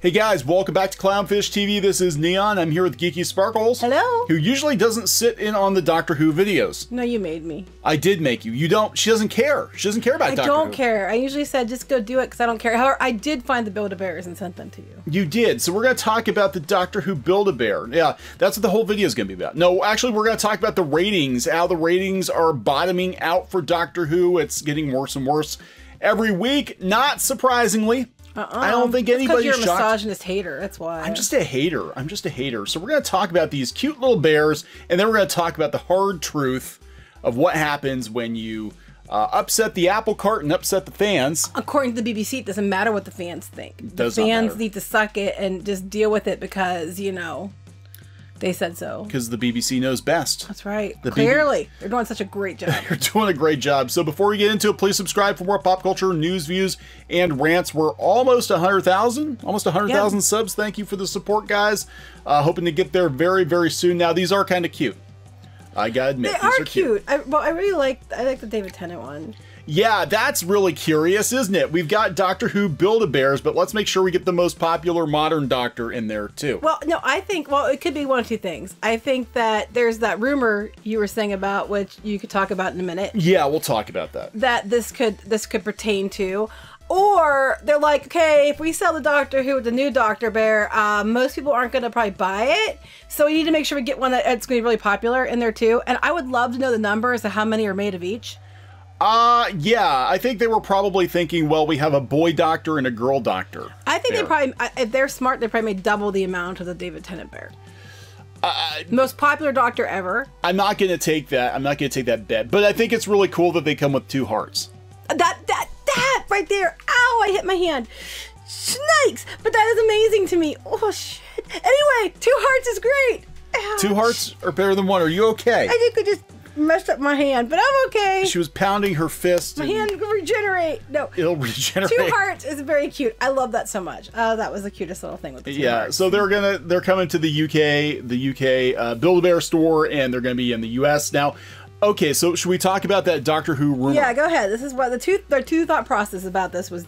Hey guys, welcome back to Clownfish TV. This is Neon. I'm here with Geeky Sparkles. Hello. Who usually doesn't sit in on the Doctor Who videos. No, you made me. I did make you. You don't. She doesn't care. She doesn't care about Doctor Who. I don't care. I usually said just go do it because I don't care. However, I did find the Build-A-Bears and sent them to you. You did. So we're going to talk about the Doctor Who Build-A-Bear. Yeah, that's what the whole video is going to be about. No, actually, we're going to talk about the ratings. How the ratings are bottoming out for Doctor Who. It's getting worse and worse every week. Not surprisingly. I don't think anybody's you're a shocked. misogynist hater, that's why. I'm just a hater. I'm just a hater. So we're going to talk about these cute little bears, and then we're going to talk about the hard truth of what happens when you upset the apple cart and upset the fans. According to the BBC, it doesn't matter what the fans think. The Does not fans matter. need to suck it and just deal with it because, you know, they said so. Because the BBC knows best. That's right. The Clearly. They're doing such a great job. You're doing a great job. So before we get into it, please subscribe for more pop culture, news, views, and rants. We're almost 100,000. Almost 100,000 subs. Thank you for the support, guys. Hoping to get there very, very soon. Now, these are kind of cute. I gotta admit, They these are cute. I really like the David Tennant one. Yeah, that's really curious, isn't it? We've got Doctor Who Build-A-Bears, but let's make sure we get the most popular modern Doctor in there, too. Well, no, I think, well, it could be one of two things. I think that there's that rumor you were saying about, which you could talk about in a minute, Yeah, we'll talk about that. that this could pertain to. Or they're like, okay, if we sell the Doctor Who with the new Doctor Bear, most people aren't going to probably buy it. So we need to make sure we get one that's going to be really popular in there, too. And I would love to know the numbers of how many are made of each. Yeah, I think they were probably thinking, well, we have a boy doctor and a girl doctor. I think there. they probably, if they're smart, they probably made double the amount of the David Tennant Bear. Most popular doctor ever. I'm not going to take that. I'm not going to take that bet. But I think it's really cool that they come with 2 hearts. That right there. Ow, I hit my hand. Snakes! But that is amazing to me. Oh, shit. Anyway, 2 hearts is great. Ouch. 2 hearts are better than 1. Are you okay? I think I just messed up my hand, but I'm okay. She was pounding her fist. My hand will regenerate. No. It'll regenerate. 2 hearts is very cute. I love that so much. That was the cutest little thing with the 2 Yeah, hearts. so they're coming to the UK Build-A-Bear store, and they're going to be in the US now. Okay, so should we talk about that Doctor Who rumor? Yeah, go ahead. This is what their two thought process about this was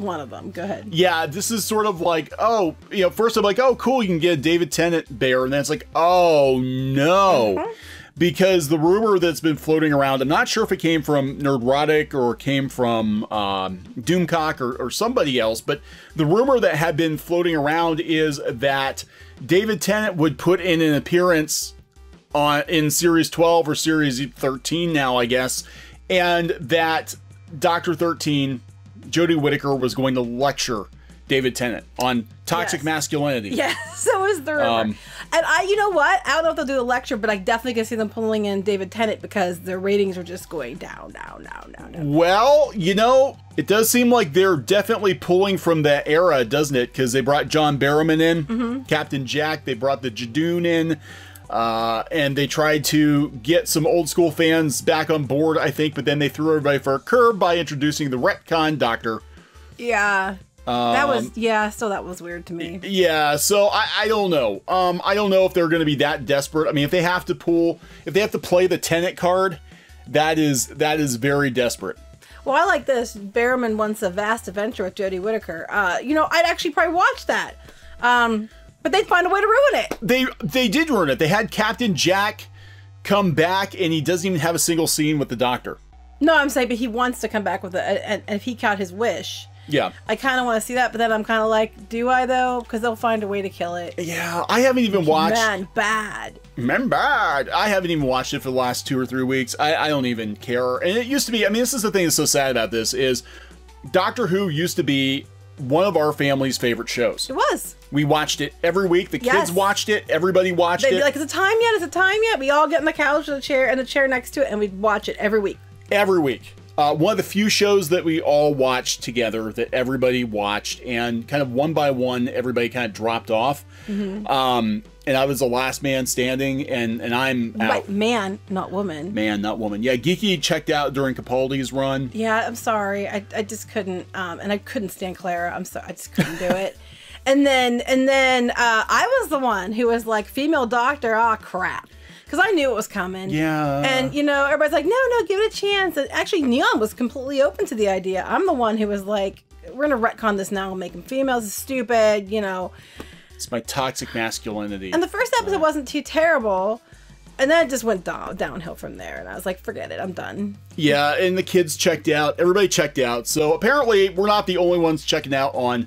one of them. Go ahead. Yeah, this is sort of like, oh, you know, first I'm like, oh, cool, you can get a David Tennant bear, and then it's like, oh no. Because the rumor that's been floating around, I'm not sure if it came from Nerdrotic or came from Doomcock or somebody else, but the rumor that had been floating around is that David Tennant would put in an appearance in Series 12 or Series 13 now, I guess, and that Dr. 13, Jodie Whittaker, was going to lecture David Tennant on toxic masculinity. Yeah, so is the rumor. And you know what? I don't know if they'll do the lecture, but I definitely can see them pulling in David Tennant because their ratings are just going down. Well, you know, it does seem like they're definitely pulling from that era, doesn't it? Because they brought John Barrowman in, Captain Jack. They brought the Jadoon in. And they tried to get some old school fans back on board, I think, but then they threw everybody for a curve by introducing the retcon Doctor. Yeah. That was weird to me. Yeah, so I don't know. I don't know if they're going to be that desperate. I mean, if they have to play the Tennant card, that is very desperate. Well, I like this. Barrowman wants a vast adventure with Jodie Whittaker. You know, I'd actually probably watch that. But they'd find a way to ruin it. They did ruin it. They had Captain Jack come back, and he doesn't even have a single scene with the Doctor. No, I'm saying, but he wants to come back with it, and if he got his wish. Yeah. I kind of want to see that, but then I'm kind of like, do I though? Because they'll find a way to kill it. Yeah, I haven't even watched. Man, bad. I haven't even watched it for the last 2 or 3 weeks. I don't even care. And it used to be, I mean, this is the thing that's so sad about this is Doctor Who used to be one of our family's favorite shows. It was. We watched it every week. The kids watched it. Everybody watched it. They'd be like, is it time yet? Is it time yet? We all get on the couch with a chair and the chair next to it, and we'd watch it every week. Every week. One of the few shows that we all watched together, that everybody watched, and kind of one by one, everybody kind of dropped off. And I was the last man standing, and I'm out. Man, not woman. Man, not woman. Yeah, Geeky checked out during Capaldi's run. Yeah, I'm sorry. I just couldn't, and I couldn't stand Clara. I'm sorry. I just couldn't do it. And then I was the one who was like, female doctor, oh crap. because I knew it was coming. Yeah. And, you know, everybody's like, no, give it a chance. And actually, Neon was completely open to the idea. I'm the one who was like, we're going to retcon this now and make them females. It's stupid, you know. It's my toxic masculinity. And the first episode wasn't too terrible. And then it just went downhill from there. And I was like, forget it. I'm done. Yeah, and the kids checked out. Everybody checked out. So apparently we're not the only ones checking out on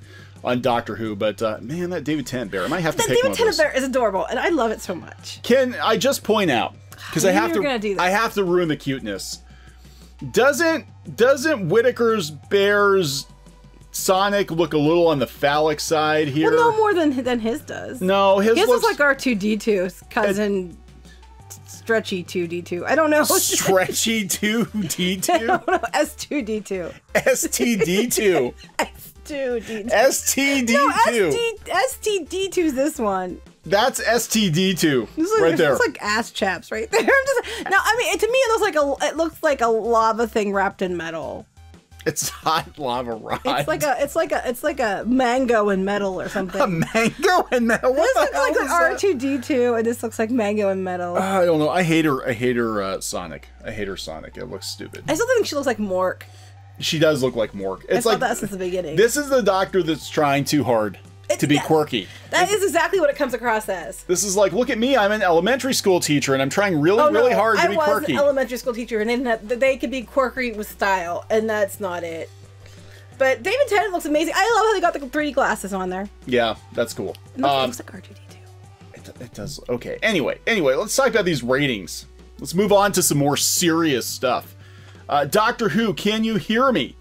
Doctor Who. But, man, that David Tennant bear, I might have to pick one of those. David Tennant bear is adorable. And I love it so much. Can I just point out, because I have to ruin the cuteness. Doesn't Whittaker's bear's Sonic look a little on the phallic side here? Well, no more than his does. No, his looks like R2-D2's cousin, Stretchy 2D2. I don't know. Stretchy 2D2? I don't know. S2D2. STD2. S2D2. STD2. No, STD2's this one. That's STD2 right there. It's like ass chaps right there. Now, I mean, to me, it looks like a lava thing wrapped in metal. It's not lava rod. It's like a mango in metal or something. A mango in metal. What this looks like R2-D2, and this looks like mango in metal. I don't know. I hate her. Sonic. I hate her Sonic. It looks stupid. I still think she looks like Mork. She does look like Mork. It's I thought that since the beginning. This is the Doctor that's trying too hard to be quirky. That is exactly what it comes across as. This is like, look at me, I'm an elementary school teacher, and I'm trying really hard to be quirky. I was an elementary school teacher, and they could be quirky with style, and that's not it. But David Tennant looks amazing. I love how they got the 3D glasses on there. Yeah, that's cool. It looks like R2-D2. It does. Okay. Anyway, let's talk about these ratings. Let's move on to some more serious stuff. Doctor Who, can you hear me?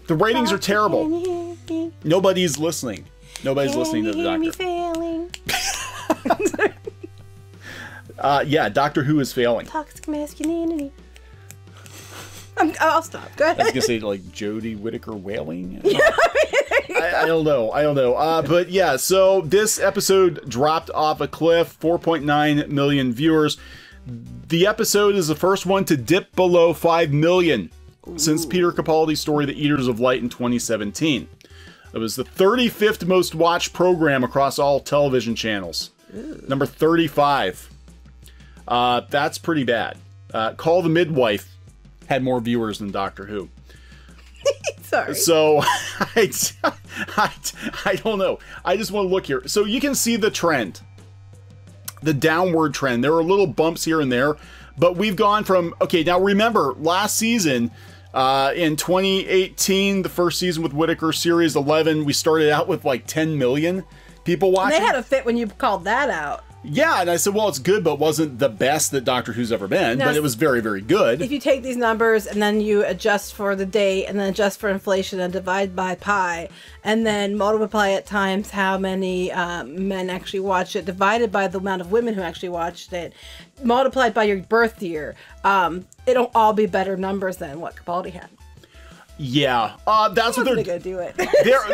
The ratings are terrible. Nobody's listening. Nobody's listening to the Doctor. Yeah, Doctor Who is failing. Toxic masculinity. I'll stop. Go ahead. I was gonna say like Jodie Whittaker wailing. I don't know. But yeah, so this episode dropped off a cliff. 4.9 million viewers. The episode is the first one to dip below 5 million since Peter Capaldi's story, The Eaters of Light, in 2017. It was the 35th most watched program across all television channels. Ooh. Number 35. That's pretty bad. Call the Midwife had more viewers than Doctor Who. Sorry. So, I don't know. I just want to look here. So you can see the trend. The downward trend. There are little bumps here and there. But we've gone from... Okay, now remember, last season... in 2018, the first season with Whittaker, Series 11, we started out with like 10 million people watching. And they had a fit when you called that out. Yeah, and I said, well, it's good, but wasn't the best that Doctor Who's ever been, but it was very, very good. If you take these numbers and then you adjust for the date and then adjust for inflation and divide by pi and then multiply it times how many men actually watched it, divided by the amount of women who actually watched it, multiplied by your birth year, it'll all be better numbers than what Capaldi had. Yeah, that's what they're gonna do it.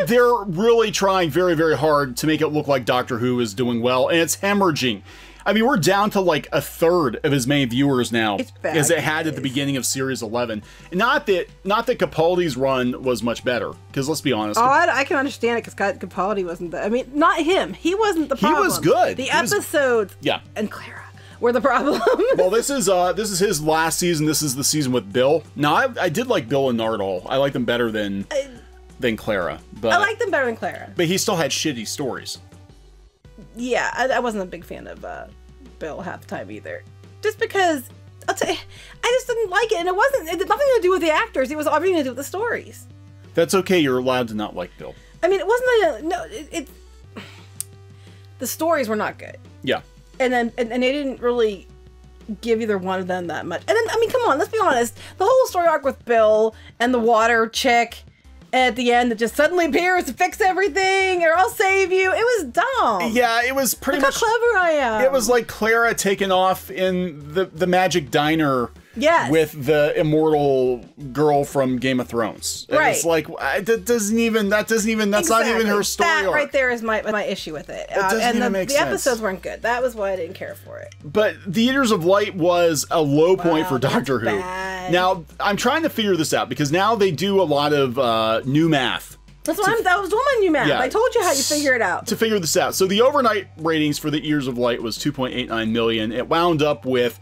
they're really trying very, very hard to make it look like Doctor Who is doing well, and it's hemorrhaging. I mean, we're down to like a third of as many viewers now as it had at the beginning of Series 11. Not that Capaldi's run was much better, because let's be honest. Oh, I can understand it because Capaldi wasn't I mean, not him. He wasn't the problem. He was good. The episodes. Yeah. And Clara were the problem. Well, this is his last season. This is the season with Bill. Now, I did like Bill and Nardole. I like them better than Clara. But I like them better than Clara. But he still had shitty stories. Yeah, I wasn't a big fan of Bill half the time either. Just because, I'll tell you, I just didn't like it. And it had nothing to do with the actors. It was everything to do with the stories. That's okay. You're allowed to not like Bill. I mean, it wasn't the stories were not good. Yeah. And then and they didn't really give either one of them that much. And then, I mean, come on, let's be honest. The whole story arc with Bill and the water chick at the end that just suddenly appears to fix everything or I'll save you. It was dumb. Yeah, it was pretty much... Look how clever I am. It was like Clara taking off in the Magic Diner... Yes. With the immortal girl from Game of Thrones. Right. It's like, that's not even her story That arc. right there is my issue with it. The episodes weren't good. That was why I didn't care for it. But The Eaters of Light was a low point for Doctor Who. Bad. Now, I'm trying to figure this out because now they do a lot of new math That's what that was woman you math. Yeah. I told you how you figure it out. To figure this out. So the overnight ratings for the Ears of Light was 2.89 million. It wound up with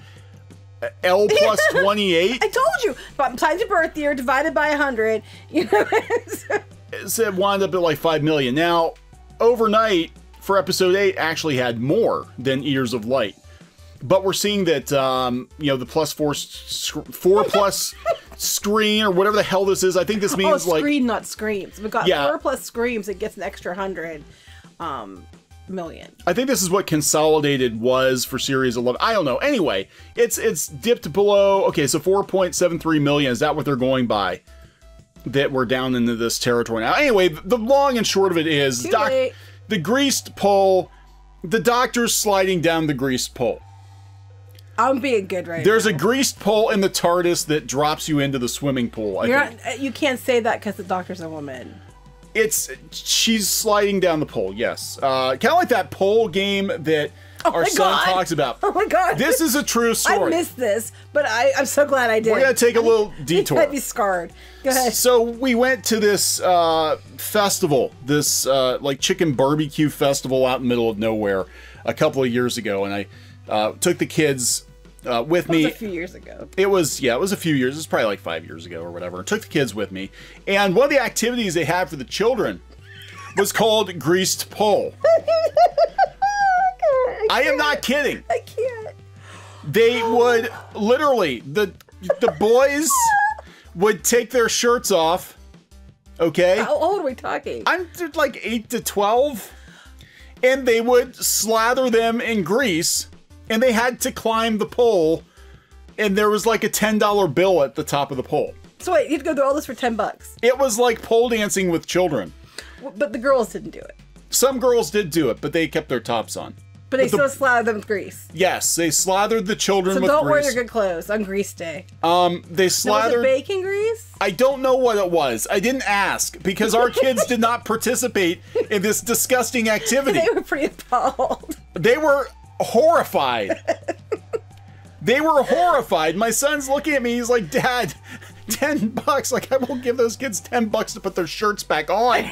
L plus 28. I told you. But times your birth year divided by 100. You know. So it wound up at like 5 million. Now, overnight for episode 8 actually had more than Ears of Light. But we're seeing that, the plus 4 plus screen or whatever the hell this is. I think this means screen, not screams. We got 4 plus screams. It gets an extra 100 million. I think this is what Consolidated was for Series 11. I don't know. Anyway, it's dipped below. Okay, so 4.73 million. Is that what they're going by? That we're down into this territory now. Anyway, the long and short of it is the greased pole. The doctor's sliding down the greased pole. I'm being good right There's now. a greased pole in the TARDIS that drops you into the swimming pool. You can't say that because the doctor's a woman. She's sliding down the pole, yes. Kind of like that pole game that our son talks about. Oh my God. This is a true story. I missed this, but I'm so glad I did. We're going to take a little detour. I'd be scarred. Go ahead. So we went to this festival, this like chicken barbecue festival out in the middle of nowhere a couple of years ago, and I took the kids with me. It was a few years ago. It was a few years. It was probably like 5 years ago or whatever. I took the kids with me, and one of the activities they had for the children was called Greased Pole. I am not kidding. I can't. They would literally, the boys would take their shirts off. Okay. How old are we talking? I'm like 8 to 12, and they would slather them in grease. And they had to climb the pole, and there was like a $10 bill at the top of the pole. So wait, you had to go through all this for $10. It was like pole dancing with children. But the girls didn't do it. Some girls did do it, but they kept their tops on. But they still slathered them with grease. Yes, they slathered the children with grease. So don't wear grease. your good clothes on Grease Day. They slathered... Was it bacon grease? I don't know what it was. I didn't ask, because our kids did not participate in this disgusting activity. They were pretty appalled. They were... horrified. They were horrified. My son's looking at me. He's like, Dad, $10. Like, I will give those kids $10 to put their shirts back on.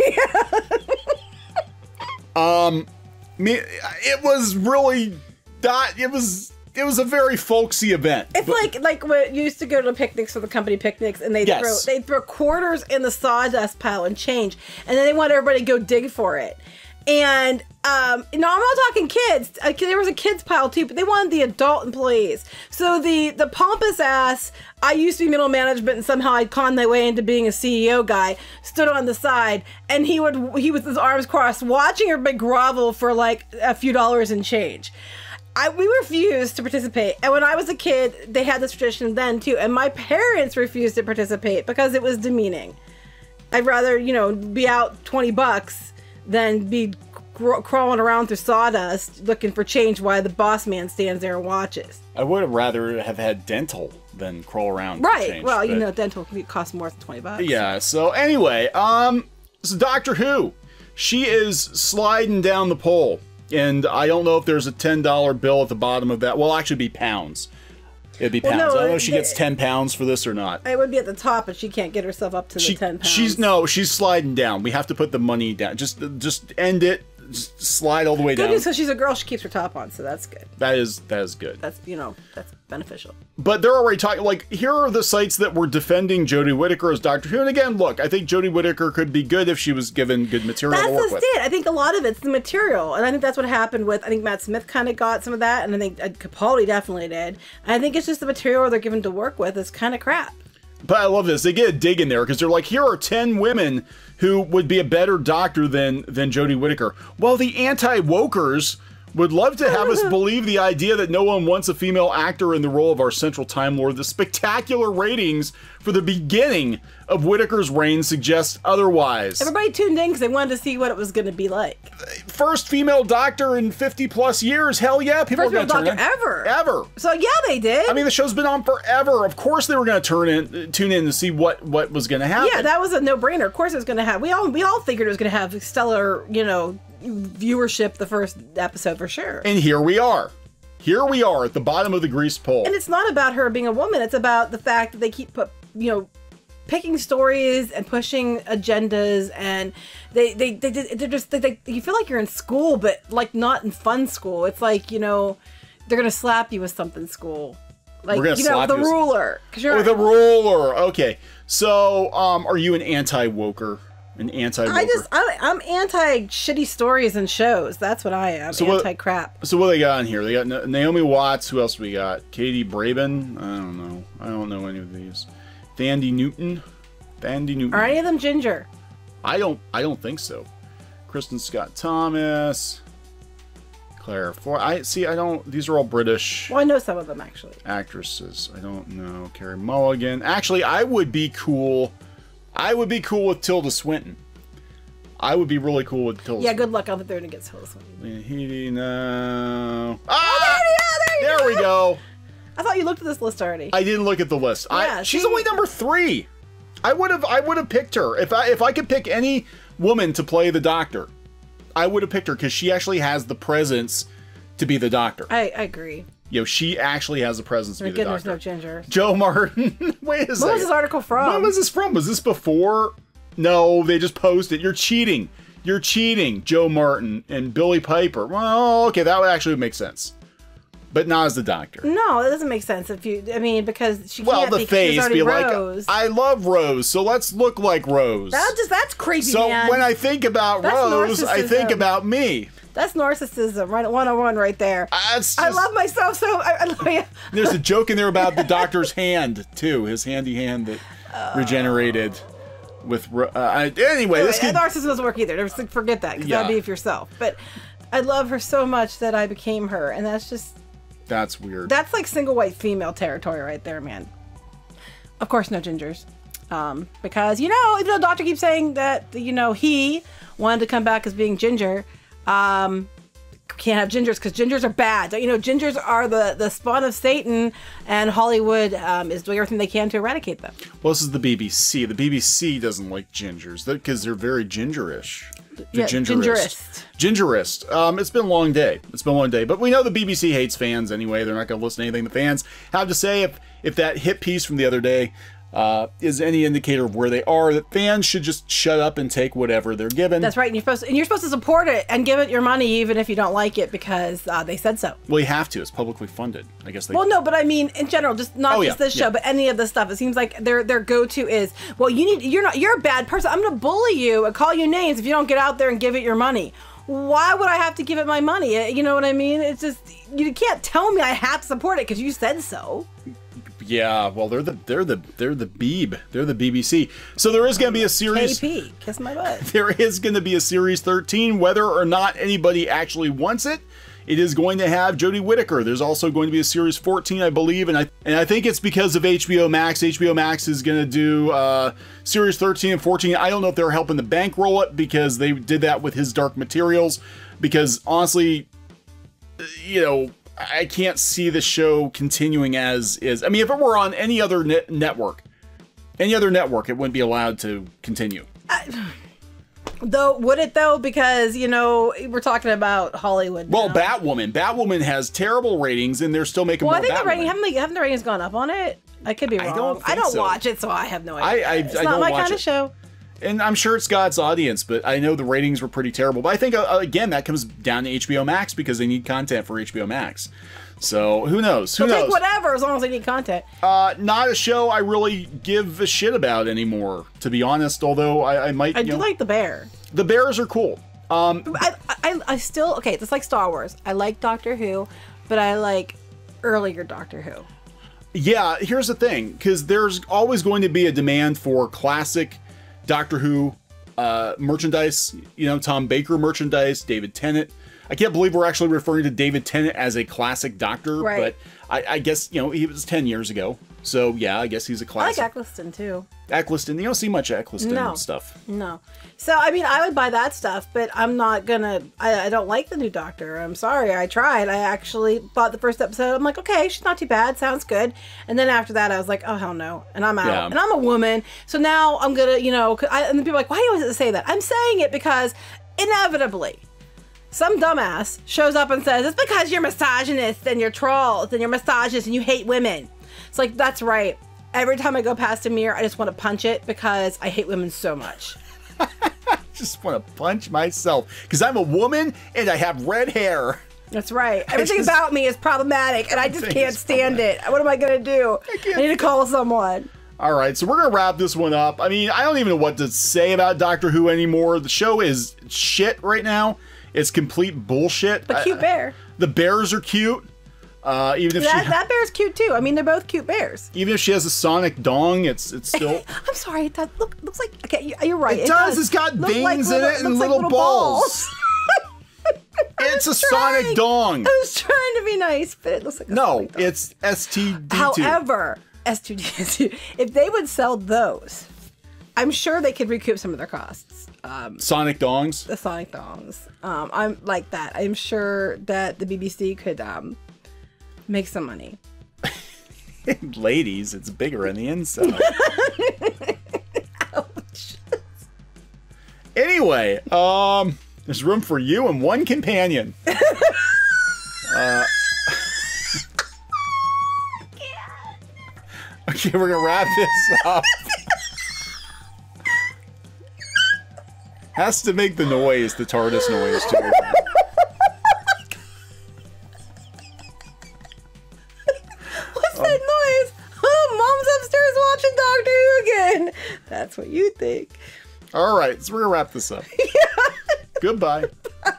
It was really not. It was a very folksy event. It's like when you used to go to picnics for the company picnics, and they'd throw quarters in the sawdust pile and change, and then they want everybody to go dig for it. And no, I'm not talking kids. There was a kids pile too, but they wanted the adult employees. So the pompous ass, I used to be middle management, and somehow I'd con my way into being a CEO guy, stood on the side, and he was with his arms crossed, watching everybody grovel for like a few dollars and change. We refused to participate. And when I was a kid, they had this tradition then too, and my parents refused to participate because it was demeaning. I'd rather, be out $20 than be crawling around through sawdust looking for change while the boss man stands there and watches. I would have rather have had dental than crawl around. For change, well, dental costs more than $20. Yeah. So anyway, so Doctor Who, she is sliding down the pole, and I don't know if there's a $10 bill at the bottom of that. Well, actually, be pounds. It'd be pounds. No, I don't know if she gets 10 pounds for this or not. It would be at the top, but she can't get herself up to the 10 pounds. She's sliding down. We have to put the money down. Just end it. Just slide all the way down. Good news, because she's a girl, she keeps her top on, so that's good. That is good. That's that's beneficial. But they're already talking, like, here are the sites that were defending Jodie Whittaker as Doctor Who. And again, look, I think Jodie Whittaker could be good if she was given good material to work with. That's it. I think a lot of it's the material. And I think that's what happened with, I think Matt Smith kind of got some of that, and I think Capaldi definitely did. And I think it's just the material they're given to work with is kind of crap. But I love this. They get a dig in there because they're like, here are 10 women who would be a better doctor than Jodie Whittaker. Well, the anti-wokers would love to have us believe the idea that no one wants a female actor in the role of our central Time Lord. The spectacular ratings for the beginning of Whittaker's reign suggest otherwise. Everybody tuned in because they wanted to see what it was going to be like. First female doctor in 50 plus years. Hell yeah, people First are going to turn in. First female doctor Ever. So yeah, they did. I mean, the show's been on forever. Of course they were going to tune in to see what was going to happen. Yeah, that was a no-brainer. Of course it was going to have. We all figured it was going to have stellar, viewership the first episode for sure. And here we are. Here we are at the bottom of the grease pole. And it's not about her being a woman. It's about the fact that they keep picking stories and pushing agendas, and they're just you feel like you're in school, but like not in fun school. It's like, you know, they're gonna slap you with something school, like, you know, the ruler. The ruler. Okay, so are you an anti-woker? An anti-woker? I'm anti shitty stories and shows. That's what I am. So anti crap. So what they got on here? They got Naomi Watts. Who else we got? Katie Braben. I don't know any of these. Thandie Newton. Are any of them ginger? I don't think so. Kristen Scott Thomas. Claire Foy. I don't. These are all British. Well, I know some of them actually. Actresses. I don't know. Carey Mulligan. Actually, I would be cool. With Tilda Swinton. I would be really cool with Tilda. Yeah, good luck. I don't think they're gonna get Tilda Swinton. Heaney, no. There we go. I thought you looked at this list already. I didn't look at the list. Yeah, she's only number 3. I would have picked her if I could pick any woman to play the Doctor. I would have picked her because she actually has the presence to be the Doctor. I agree. You know, she actually has the presence to be the Doctor. There's no ginger. Joe Martin. Wait a second. What was this article from? When was this from? Was this before? No, they just posted. You're cheating. You're cheating, Joe Martin and Billy Piper. Well, okay, that would actually make sense. But not as the Doctor. No, it doesn't make sense because she can't the face be Rose. Like, I love Rose, so let's look like Rose. That's crazy, so man. when I think about Rose, I think about me. That's narcissism, right? 101 right there. I love myself so. There's a joke in there about the Doctor's hand too, his handy hand that regenerated. With anyway, this narcissism doesn't work either. Forget that, because that'd be of yourself. But I love her so much that I became her, and that's weird. That's like single white female territory right there, man. Of course, no gingers, because even though the Doctor keeps saying that he wanted to come back as being ginger, can't have gingers because gingers are bad. Gingers are the spawn of Satan, and Hollywood is doing everything they can to eradicate them. Well, this is the BBC. The BBC doesn't like gingers because they're very gingerish. Gingerist. It's been a long day. But we know the BBC hates fans anyway. They're not going to listen to anything the fans have to say. If that hit piece from the other day is any indicator of where they are, that fans should just shut up and take whatever they're given. That's right. And you're supposed to support it and give it your money even if you don't like it because they said so. Well, you have to. It's publicly funded. I guess. Well, no, but I mean in general, just not just this show, but any of this stuff. It seems like their go-to is, well, you're a bad person. I'm going to bully you and call you names if you don't get out there and give it your money. Why would I have to give it my money? You know what I mean? It's just, you can't tell me I have to support it because you said so. Yeah, well, they're the Beeb. They're the BBC. So there is going to be a series. KP, kiss my butt. There is going to be a series 13, whether or not anybody actually wants it. It is going to have Jodie Whittaker. There's also going to be a series 14, I believe, and I think it's because of HBO Max. HBO Max is going to do series 13 and 14. I don't know if they're helping to bankroll it because they did that with His Dark Materials. Because honestly, I can't see the show continuing as is. I mean, if it were on any other network, it wouldn't be allowed to continue. Would it though? Because, we're talking about Hollywood now. Well, Batwoman has terrible ratings, and they're still making more Batwoman. Well, I think haven't the ratings gone up on it? I could be wrong. I don't watch it, so I have no idea. It's not my kind of show. And I'm sure it's God's audience, but I know the ratings were pretty terrible. But I think, again, that comes down to HBO Max because they need content for HBO Max. So, who knows? Who knows? Take whatever as long as they need content. Not a show I really give a shit about anymore, to be honest, although I might... I do like The Bear. The Bears are cool. I still... Okay, it's like Star Wars. I like Doctor Who, but I like earlier Doctor Who. Yeah, here's the thing, because there's always going to be a demand for classic Doctor Who merchandise, Tom Baker merchandise, David Tennant. I can't believe we're actually referring to David Tennant as a classic Doctor, right. But I guess, he was 10 years ago. So, yeah, I guess he's a classic. I like Eccleston, too. Eccleston, you don't see much Eccleston stuff. No. So, I mean, I would buy that stuff, but I'm not gonna, I don't like the new Doctor. I'm sorry, I tried. I actually thought the first episode, I'm like, okay, she's not too bad, sounds good. And then after that, I was like, oh, hell no. And I'm out. Yeah. And I'm a woman, so now I'm gonna, and then people are like, why do you always say that? I'm saying it because, inevitably, some dumbass shows up and says, it's because you're misogynist and you're trolls and you're misogynist and you hate women. It's like, that's right. every time I go past a mirror, I just want to punch it because I hate women so much. Just want to punch myself because I'm a woman and I have red hair. That's right. Everything about me is problematic, and I just can't stand it. What am I going to do? I need to call someone. All right, so we're going to wrap this one up. I mean, I don't even know what to say about Doctor Who anymore. The show is shit right now. It's complete bullshit. But cute bear. The bears are cute. Even if that bear's cute too. I mean, they're both cute bears. Even if she has a sonic dong, it's still. I'm sorry. It does looks like. Okay, you're right. It does. It's got veins in it and little balls. It's a sonic dong. I was trying to be nice, but it looks like a sonic dong. It's STD2. However, S2D2, if they would sell those, I'm sure they could recoup some of their costs. Sonic dongs. The sonic dongs. I'm like that. I'm sure that the BBC could make some money. Ladies, it's bigger on the inside. Ouch. Anyway, there's room for you and one companion. Okay, we're gonna wrap this up. Has to make the noise, the TARDIS noise too. What's that noise? Oh, Mom's upstairs watching Doctor Who again. That's what you think. All right, so we're gonna wrap this up. Goodbye. Bye.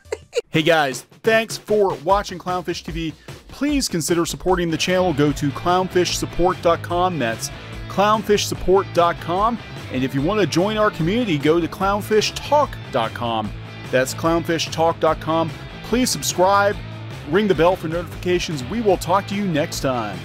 Hey guys, thanks for watching Clownfish TV. Please consider supporting the channel. Go to clownfishsupport.com. That's clownfishsupport.com. And if you want to join our community, go to clownfishtalk.com. That's clownfishtalk.com. Please subscribe, ring the bell for notifications. We will talk to you next time.